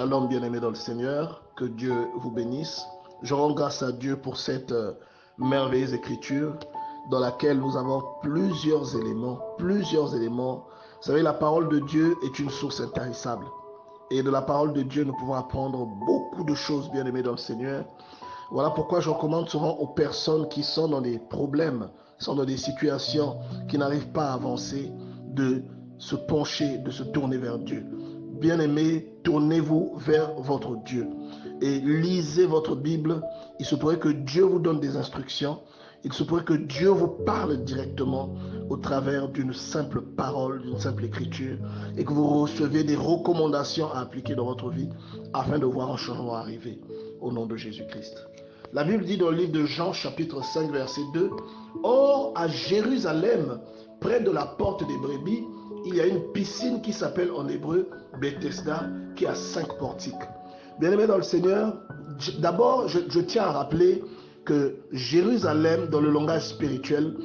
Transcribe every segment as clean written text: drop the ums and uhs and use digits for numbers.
Shalom, bien-aimés dans le Seigneur, que Dieu vous bénisse. Je rends grâce à Dieu pour cette merveilleuse écriture dans laquelle nous avons plusieurs éléments. Vous savez, la parole de Dieu est une source intarissable. Et de la parole de Dieu, nous pouvons apprendre beaucoup de choses, bien-aimés dans le Seigneur. Voilà pourquoi je recommande souvent aux personnes qui sont dans des problèmes, sont dans des situations qui n'arrivent pas à avancer, de se pencher, de se tourner vers Dieu. Bien-aimés, tournez-vous vers votre Dieu et lisez votre Bible. Il se pourrait que Dieu vous donne des instructions. Il se pourrait que Dieu vous parle directement au travers d'une simple parole, d'une simple écriture, et que vous recevez des recommandations à appliquer dans votre vie afin de voir un changement arriver au nom de Jésus-Christ. La Bible dit dans le livre de Jean, chapitre 5, verset 2, « Or, à Jérusalem, près de la porte des brebis, il y a une piscine qui s'appelle en hébreu Bethesda, qui a 5 portiques. » Bien-aimés dans le Seigneur, d'abord, je tiens à rappeler que Jérusalem, dans le langage spirituel,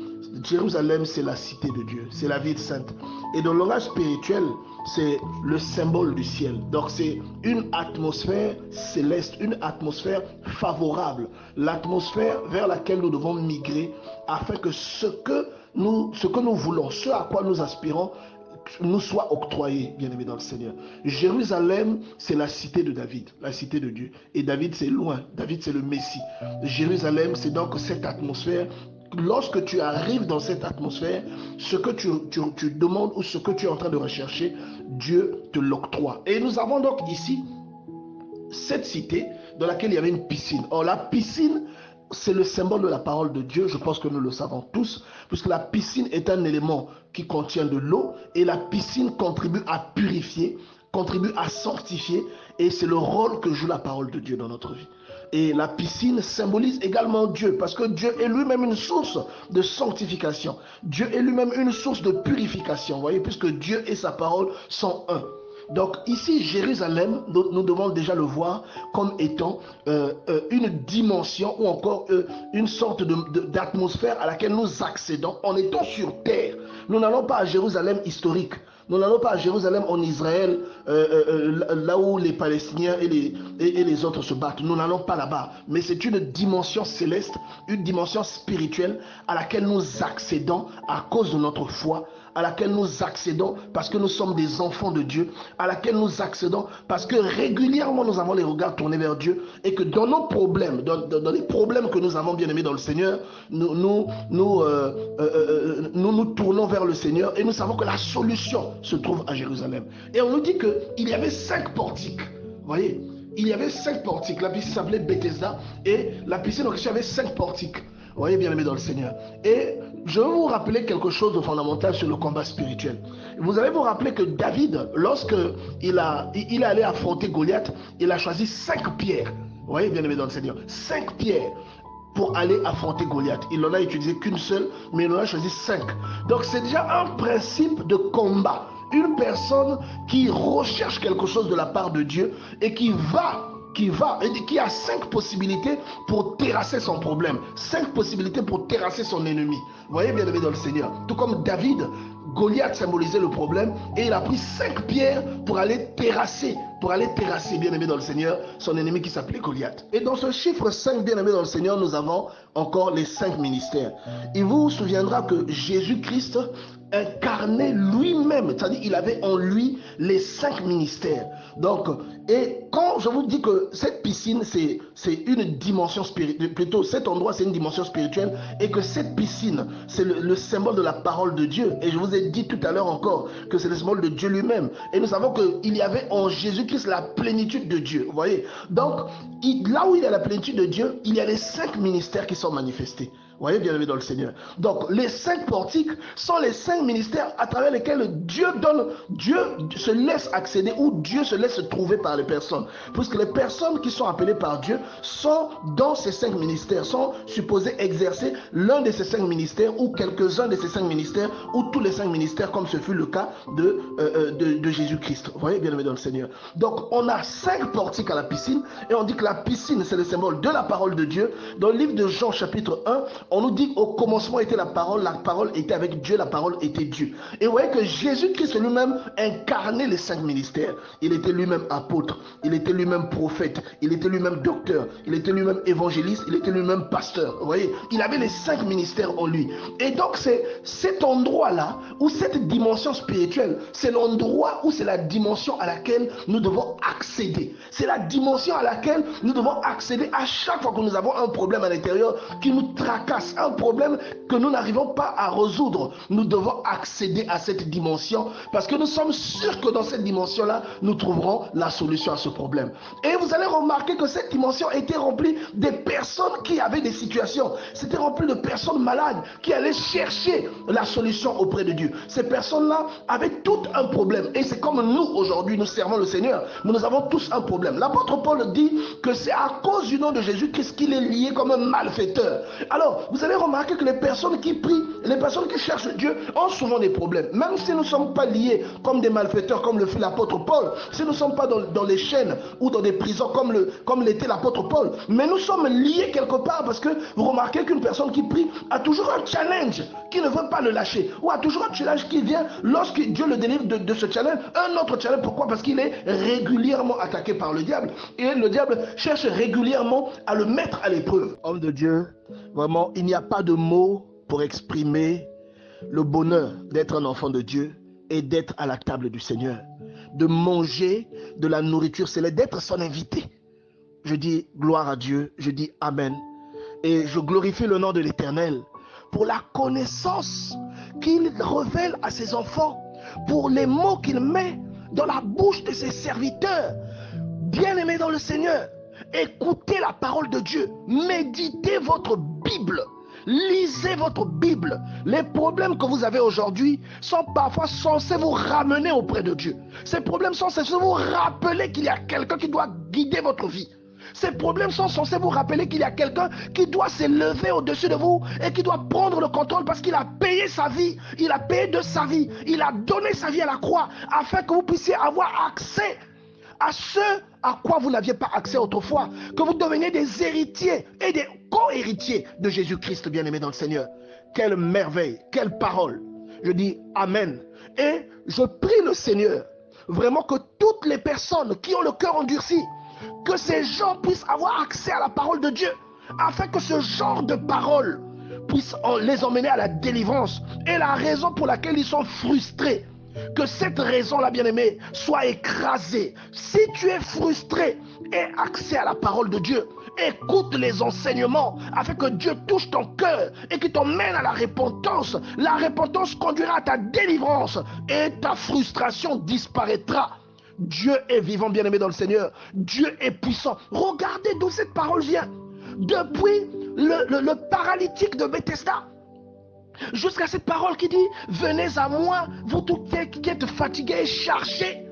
Jérusalem, c'est la cité de Dieu, c'est la ville sainte. Et dans le langage spirituel, c'est le symbole du ciel. Donc c'est une atmosphère céleste, une atmosphère favorable, l'atmosphère vers laquelle nous devons migrer afin que ce que nous voulons, ce à quoi nous aspirons, nous soit octroyé, bien-aimé dans le Seigneur. Jérusalem, c'est la cité de David, la cité de Dieu. Et David, c'est loin. David, c'est le Messie. Jérusalem, c'est donc cette atmosphère. Lorsque tu arrives dans cette atmosphère, ce que tu demandes ou ce que tu es en train de rechercher, Dieu te l'octroie. Et nous avons donc ici cette cité dans laquelle il y avait une piscine. Or, la piscine, c'est le symbole de la parole de Dieu, je pense que nous le savons tous, puisque la piscine est un élément qui contient de l'eau et la piscine contribue à purifier, contribue à sanctifier, et c'est le rôle que joue la parole de Dieu dans notre vie. Et la piscine symbolise également Dieu, parce que Dieu est lui-même une source de sanctification. Dieu est lui-même une source de purification, vous voyez, puisque Dieu et sa parole sont un. Donc ici, Jérusalem, nous devons déjà le voir comme étant une dimension ou encore une sorte d'atmosphère à laquelle nous accédons en étant sur terre. Nous n'allons pas à Jérusalem historique. Nous n'allons pas à Jérusalem en Israël, là où les Palestiniens et les autres se battent. Nous n'allons pas là-bas. Mais c'est une dimension céleste, une dimension spirituelle à laquelle nous accédons à cause de notre foi, à laquelle nous accédons parce que nous sommes des enfants de Dieu, à laquelle nous accédons parce que régulièrement nous avons les regards tournés vers Dieu et que dans nos problèmes, dans les problèmes que nous avons, bien aimés dans le Seigneur, nous tournons vers le Seigneur et nous savons que la solution se trouve à Jérusalem. Et on nous dit qu'il y avait 5 portiques, vous voyez, il y avait 5 portiques. La piscine s'appelait Bethesda et la piscine en question avait 5 portiques. Vous voyez, bien aimé dans le Seigneur. Et je vais vous rappeler quelque chose de fondamental sur le combat spirituel. Vous allez vous rappeler que David, lorsqu'il est allé affronter Goliath, il a choisi 5 pierres. Vous voyez, bien aimé dans le Seigneur. 5 pierres pour aller affronter Goliath. Il n'en a utilisé qu'une seule, mais il en a choisi 5. Donc c'est déjà un principe de combat. Une personne qui recherche quelque chose de la part de Dieu et qui a 5 possibilités pour terrasser son problème, 5 possibilités pour terrasser son ennemi. Vous voyez, bien aimé dans le Seigneur. Tout comme David, Goliath symbolisait le problème et il a pris 5 pierres pour aller terrasser, bien aimé dans le Seigneur, son ennemi qui s'appelait Goliath. Et dans ce chiffre 5, bien aimé dans le Seigneur, nous avons encore les 5 ministères. Il vous souviendra que Jésus-Christ incarnait lui-même, c'est-à-dire il avait en lui les 5 ministères. Donc, et quand je vous dis que cette piscine, c'est une dimension spirituelle, plutôt cet endroit, c'est une dimension spirituelle, et que cette piscine, c'est le symbole de la parole de Dieu. Et je vous ai dit tout à l'heure encore que c'est le symbole de Dieu lui-même. Et nous savons qu'il y avait en Jésus-Christ la plénitude de Dieu. Vous voyez? Donc, là où il y a la plénitude de Dieu, il y a les 5 ministères qui sont manifestés. Vous voyez, bien aimé dans le Seigneur. Donc, les 5 portiques sont les 5 ministères à travers lesquels Dieu se laisse accéder ou Dieu se laisse trouver par les personnes. Puisque les personnes qui sont appelées par Dieu sont dans ces 5 ministères, sont supposées exercer l'un de ces 5 ministères ou quelques-uns de ces 5 ministères ou tous les 5 ministères comme ce fut le cas de Jésus-Christ. Vous voyez, bien aimé dans le Seigneur. Donc, on a 5 portiques à la piscine et on dit que la piscine, c'est le symbole de la parole de Dieu. Dans le livre de Jean, chapitre 1, On nous dit au commencement était la parole était avec Dieu, la parole était Dieu. Et vous voyez que Jésus-Christ lui-même incarnait les 5 ministères. Il était lui-même apôtre, il était lui-même prophète, il était lui-même docteur, il était lui-même évangéliste, il était lui-même pasteur. Vous voyez, il avait les 5 ministères en lui. Et donc c'est cet endroit-là, où cette dimension spirituelle, c'est l'endroit où c'est la dimension à laquelle nous devons accéder. C'est la dimension à laquelle nous devons accéder à chaque fois que nous avons un problème à l'intérieur qui nous tracasse, un problème que nous n'arrivons pas à résoudre. Nous devons accéder à cette dimension parce que nous sommes sûrs que dans cette dimension-là, nous trouverons la solution à ce problème. Et vous allez remarquer que cette dimension était remplie des personnes qui avaient des situations. C'était rempli de personnes malades qui allaient chercher la solution auprès de Dieu. Ces personnes-là avaient tout un problème. Et c'est comme nous aujourd'hui, nous servons le Seigneur. Nous avons tous un problème. L'apôtre Paul dit que c'est à cause du nom de Jésus-Christ qu'il est lié comme un malfaiteur. Alors, vous allez remarquer que les personnes qui prient, les personnes qui cherchent Dieu ont souvent des problèmes. Même si nous ne sommes pas liés comme des malfaiteurs, comme le fait l'apôtre Paul, si nous ne sommes pas dans les chaînes ou dans des prisons comme l'était l'apôtre Paul, mais nous sommes liés quelque part parce que vous remarquez qu'une personne qui prie a toujours un challenge qui ne veut pas le lâcher, ou a toujours un challenge qui vient lorsque Dieu le délivre de ce challenge, un autre challenge. Pourquoi? Parce qu'il est régulièrement attaqué par le diable et le diable cherche régulièrement à le mettre à l'épreuve. Homme de Dieu, vraiment, il n'y a pas de mots pour exprimer le bonheur d'être un enfant de Dieu et d'être à la table du Seigneur, de manger de la nourriture céleste, d'être son invité. Je dis gloire à Dieu, je dis Amen. Et je glorifie le nom de l'Éternel pour la connaissance qu'il révèle à ses enfants, pour les mots qu'il met dans la bouche de ses serviteurs. Bien-aimés dans le Seigneur, écoutez la parole de Dieu, méditez votre Bible, lisez votre Bible. Les problèmes que vous avez aujourd'hui sont parfois censés vous ramener auprès de Dieu. Ces problèmes sont censés vous rappeler qu'il y a quelqu'un qui doit guider votre vie. Ces problèmes sont censés vous rappeler qu'il y a quelqu'un qui doit s'élever au-dessus de vous et qui doit prendre le contrôle parce qu'il a payé sa vie, il a payé de sa vie, il a donné sa vie à la croix afin que vous puissiez avoir accès à ce à quoi vous n'aviez pas accès autrefois, que vous deveniez des héritiers et des co-héritiers de Jésus-Christ, bien-aimé dans le Seigneur. Quelle merveille, quelle parole. Je dis Amen. Et je prie le Seigneur, vraiment que toutes les personnes qui ont le cœur endurci, que ces gens puissent avoir accès à la parole de Dieu, afin que ce genre de parole puisse les emmener à la délivrance. Et la raison pour laquelle ils sont frustrés, que cette raison-là, bien-aimé, soit écrasée. Si tu es frustré, aie accès à la parole de Dieu. Écoute les enseignements afin que Dieu touche ton cœur et qu'il t'emmène à la repentance. La repentance conduira à ta délivrance et ta frustration disparaîtra. Dieu est vivant, bien-aimé dans le Seigneur. Dieu est puissant. Regardez d'où cette parole vient. Depuis le paralytique de Bethesda, jusqu'à cette parole qui dit « Venez à moi, vous tous qui êtes fatigués et chargés ».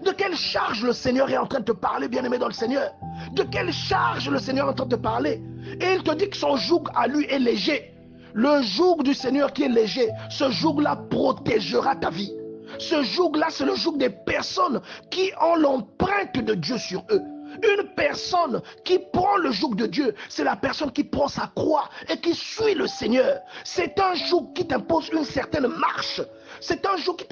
De quelle charge le Seigneur est en train de te parler, bien-aimé dans le Seigneur? De quelle charge le Seigneur est en train de te parler? Et il te dit que son joug à lui est léger. Le joug du Seigneur qui est léger, ce joug-là protégera ta vie. Ce joug-là, c'est le joug des personnes qui ont l'empreinte de Dieu sur eux. Une personne qui prend le joug de Dieu, c'est la personne qui prend sa croix et qui suit le Seigneur. C'est un joug qui t'impose une certaine marche. C'est un joug qui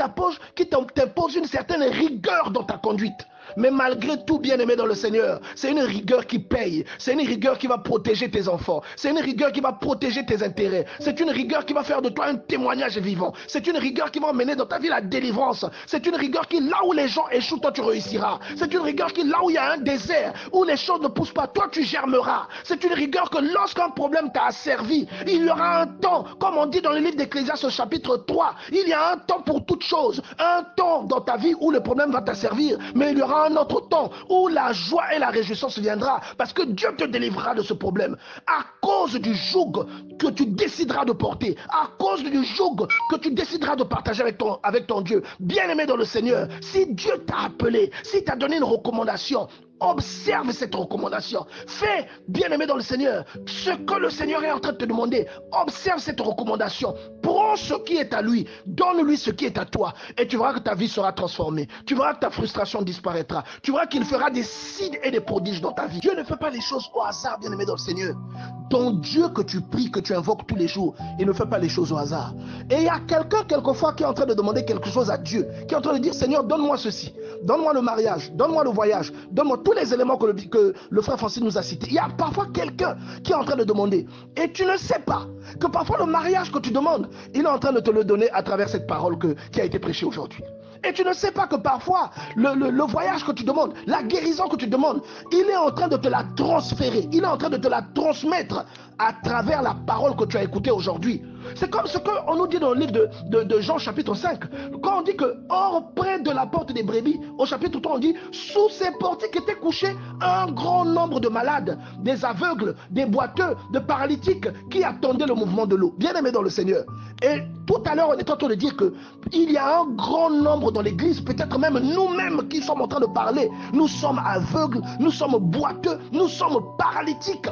t'impose une certaine rigueur dans ta conduite. Mais malgré tout, bien-aimé dans le Seigneur, c'est une rigueur qui paye. C'est une rigueur qui va protéger tes enfants. C'est une rigueur qui va protéger tes intérêts. C'est une rigueur qui va faire de toi un témoignage vivant. C'est une rigueur qui va emmener dans ta vie la délivrance. C'est une rigueur qui, là où les gens échouent, toi tu réussiras. C'est une rigueur qui, là où il y a un désert, où les choses ne poussent pas, toi tu germeras. C'est une rigueur que lorsqu'un problème t'a asservi, il y aura un temps, comme on dit dans le livre d'Ecclésiaste au chapitre 3, il y a un temps pour toute chose. Un temps dans ta vie où le problème va t'asservir, mais il y aura un autre temps où la joie et la réjouissance viendra parce que Dieu te délivrera de ce problème à cause du joug que tu décideras de porter, à cause du joug que tu décideras de partager avec ton Dieu. Bien-aimé dans le Seigneur, si Dieu t'a appelé, si t'a donné une recommandation, observe cette recommandation. Fais, bien-aimé dans le Seigneur, ce que le Seigneur est en train de te demander. Observe cette recommandation. Prends ce qui est à lui, donne-lui ce qui est à toi, et tu verras que ta vie sera transformée. Tu verras que ta frustration disparaîtra. Tu verras qu'il fera des signes et des prodiges dans ta vie. Dieu ne fait pas les choses au hasard, bien-aimé dans le Seigneur. Ton Dieu que tu pries, que tu invoques tous les jours, il ne fait pas les choses au hasard. Et il y a quelqu'un, quelquefois, qui est en train de demander quelque chose à Dieu, qui est en train de dire, Seigneur, donne-moi ceci, donne-moi le mariage, donne-moi le voyage, donne-moi tous les éléments que le frère Francis nous a cités. Il y a parfois quelqu'un qui est en train de demander, et tu ne sais pas que parfois le mariage que tu demandes, il est en train de te le donner à travers cette parole qui a été prêchée aujourd'hui. Et tu ne sais pas que parfois, le voyage que tu demandes, la guérison que tu demandes, il est en train de te la transférer, il est en train de te la transmettre à travers la parole que tu as écoutée aujourd'hui. C'est comme ce qu'on nous dit dans le livre de Jean chapitre 5. Quand on dit que hors près de la porte des brebis, au chapitre 3, on dit sous ces portiques étaient couchés un grand nombre de malades, des aveugles, des boiteux, de paralytiques qui attendaient le mouvement de l'eau. Bien aimé dans le Seigneur. Et tout à l'heure, on est en train de dire qu'il y a un grand nombre dans l'église, peut-être même nous-mêmes qui sommes en train de parler. Nous sommes aveugles, nous sommes boiteux, nous sommes paralytiques.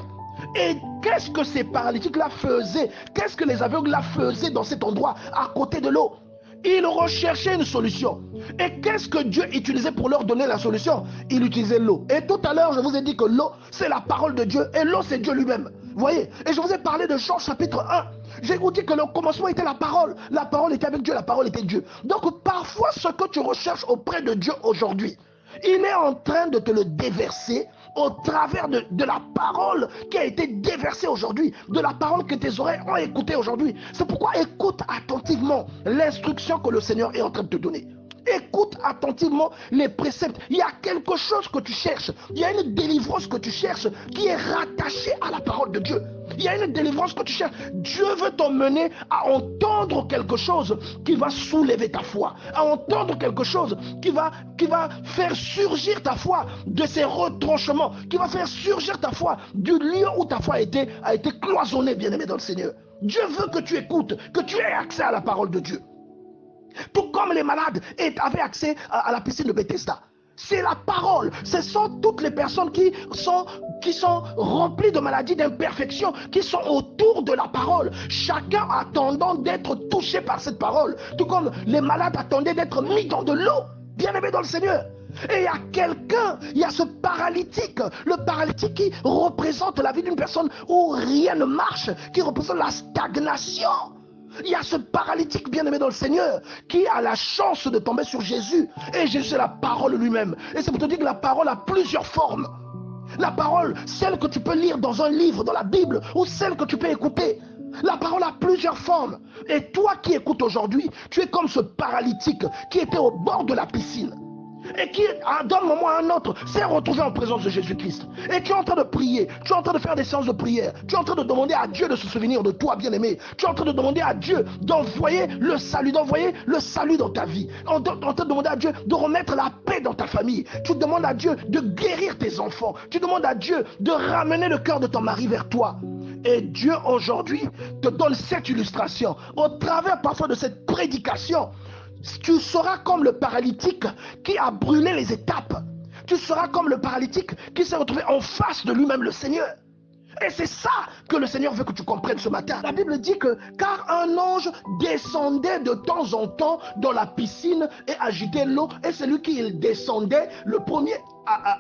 Et qu'est-ce que ces paralytiques-là faisaient? Qu'est-ce que les aveugles-là faisaient dans cet endroit, à côté de l'eau? Ils recherchaient une solution. Et qu'est-ce que Dieu utilisait pour leur donner la solution? Il utilisait l'eau. Et tout à l'heure, je vous ai dit que l'eau, c'est la parole de Dieu. Et l'eau, c'est Dieu lui-même. Vous voyez? Et je vous ai parlé de Jean chapitre 1. J'ai vous dit que le commencement était la parole. La parole était avec Dieu, la parole était Dieu. Donc parfois, ce que tu recherches auprès de Dieu aujourd'hui, il est en train de te le déverser au travers de la parole qui a été déversée aujourd'hui, de la parole que tes oreilles ont écoutée aujourd'hui. C'est pourquoi écoute attentivement l'instruction que le Seigneur est en train de te donner. Écoute attentivement les préceptes. Il y a quelque chose que tu cherches. Il y a une délivrance que tu cherches qui est rattachée à la parole de Dieu. Il y a une délivrance que tu cherches. Dieu veut t'emmener à entendre quelque chose qui va soulever ta foi, à entendre quelque chose qui va faire surgir ta foi de ses retranchements, qui va faire surgir ta foi du lieu où ta foi a été cloisonnée, bien-aimé dans le Seigneur. Dieu veut que tu écoutes, que tu aies accès à la parole de Dieu. Tout comme les malades avaient accès à la piscine de Bethesda. C'est la parole. Ce sont toutes les personnes qui sont remplies de maladies, d'imperfections, qui sont autour de la parole. Chacun attendant d'être touché par cette parole. Tout comme les malades attendaient d'être mis dans de l'eau. Bien-aimés dans le Seigneur. Et il y a quelqu'un, il y a ce paralytique. Le paralytique qui représente la vie d'une personne où rien ne marche, qui représente la stagnation. Il y a ce paralytique bien-aimé dans le Seigneur qui a la chance de tomber sur Jésus. Et Jésus, c'est la parole lui-même. Et c'est pour te dire que la parole a plusieurs formes. La parole, celle que tu peux lire dans un livre, dans la Bible, ou celle que tu peux écouter. La parole a plusieurs formes. Et toi qui écoutes aujourd'hui, tu es comme ce paralytique qui était au bord de la piscine. Et qui, d'un moment à un autre, s'est retrouvé en présence de Jésus-Christ. Et tu es en train de prier, tu es en train de faire des séances de prière, tu es en train de demander à Dieu de se souvenir de toi, bien-aimé. Tu es en train de demander à Dieu d'envoyer le salut dans ta vie. En train de demander à Dieu de remettre la paix dans ta famille. Tu demandes à Dieu de guérir tes enfants. Tu demandes à Dieu de ramener le cœur de ton mari vers toi. Et Dieu aujourd'hui te donne cette illustration. Au travers parfois de cette prédication, tu seras comme le paralytique qui a brûlé les étapes. Tu seras comme le paralytique qui s'est retrouvé en face de lui-même, le Seigneur. Et c'est ça que le Seigneur veut que tu comprennes ce matin. La Bible dit que car un ange descendait de temps en temps dans la piscine et agitait l'eau, et celui qui descendait, le premier,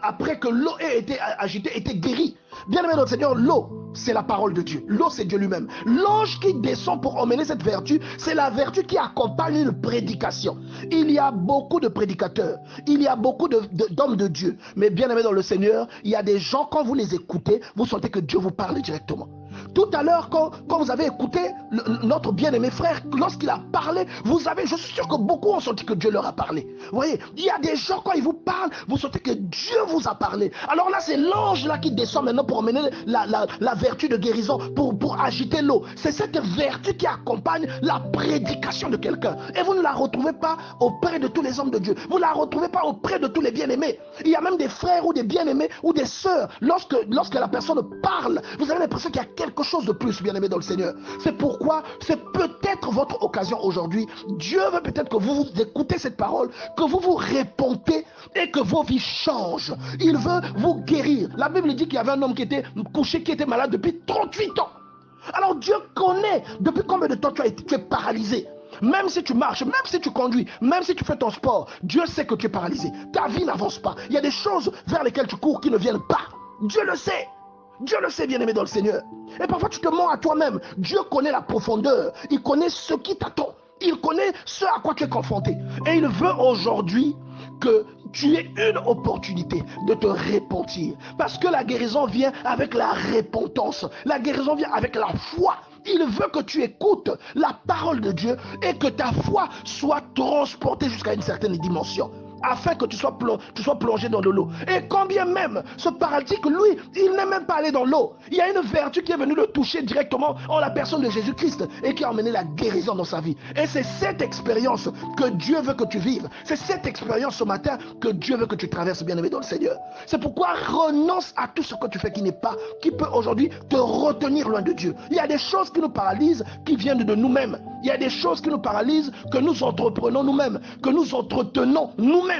après que l'eau ait été agitée, était guéri. Bien aimé notre Seigneur, l'eau, c'est la parole de Dieu. L'eau, c'est Dieu lui-même. L'ange qui descend pour emmener cette vertu, c'est la vertu qui accompagne une prédication. Il y a beaucoup de prédicateurs. Il y a beaucoup d'hommes de Dieu. Mais bien aimé dans le Seigneur, il y a des gens, quand vous les écoutez, vous sentez que Dieu vous parle directement. Tout à l'heure, quand vous avez écouté notre bien-aimé frère, lorsqu'il a parlé, je suis sûr que beaucoup ont senti que Dieu leur a parlé. Vous voyez, il y a des gens, quand ils vous parlent, vous sentez que Dieu vous a parlé. Alors là, c'est l'ange là qui descend maintenant pour emmener la vertu de guérison, pour agiter l'eau. C'est cette vertu qui accompagne la prédication de quelqu'un. Et vous ne la retrouvez pas auprès de tous les hommes de Dieu. Vous ne la retrouvez pas auprès de tous les bien-aimés. Il y a même des frères ou des bien-aimés ou des sœurs. Lorsque la personne parle, vous avez l'impression qu'il y a quelque chose de plus, bien-aimé dans le Seigneur. C'est pourquoi c'est peut-être votre occasion aujourd'hui. Dieu veut peut-être que vous écoutez cette parole, que vous vous répondez et que vos vies changent. Il veut vous guérir. La Bible dit qu'il y avait un homme qui était couché, qui était malade depuis 38 ans. Alors Dieu connaît depuis combien de temps tu es paralysé. Même si tu marches, même si tu conduis, même si tu fais ton sport, Dieu sait que tu es paralysé. Ta vie n'avance pas. Il y a des choses vers lesquelles tu cours qui ne viennent pas. Dieu le sait. Dieu le sait, bien-aimé dans le Seigneur. Et parfois tu te mens à toi-même. Dieu connaît la profondeur. Il connaît ce qui t'attend. Il connaît ce à quoi tu es confronté. Et il veut aujourd'hui que tu aies une opportunité de te repentir. Parce que la guérison vient avec la repentance. La guérison vient avec la foi. Il veut que tu écoutes la parole de Dieu et que ta foi soit transportée jusqu'à une certaine dimension, afin que tu sois plongé dans de l'eau. Et quand bien même ce paralytique, lui, il n'est même pas allé dans l'eau. Il y a une vertu qui est venue le toucher directement en la personne de Jésus-Christ et qui a amené la guérison dans sa vie. Et c'est cette expérience que Dieu veut que tu vives. C'est cette expérience ce matin que Dieu veut que tu traverses, bien-aimé dans le Seigneur. C'est pourquoi renonce à tout ce que tu fais qui peut aujourd'hui te retenir loin de Dieu. Il y a des choses qui nous paralysent, qui viennent de nous-mêmes. Il y a des choses qui nous paralysent, que nous entreprenons nous-mêmes, que nous entretenons nous-mêmes.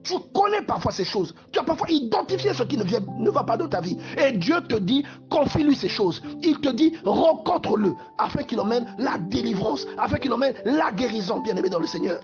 Tu connais parfois ces choses. Tu as parfois identifié ce qui ne va pas dans ta vie. Et Dieu te dit, confie-lui ces choses. Il te dit, rencontre-le, afin qu'il emmène la délivrance, afin qu'il emmène la guérison, bien-aimé dans le Seigneur.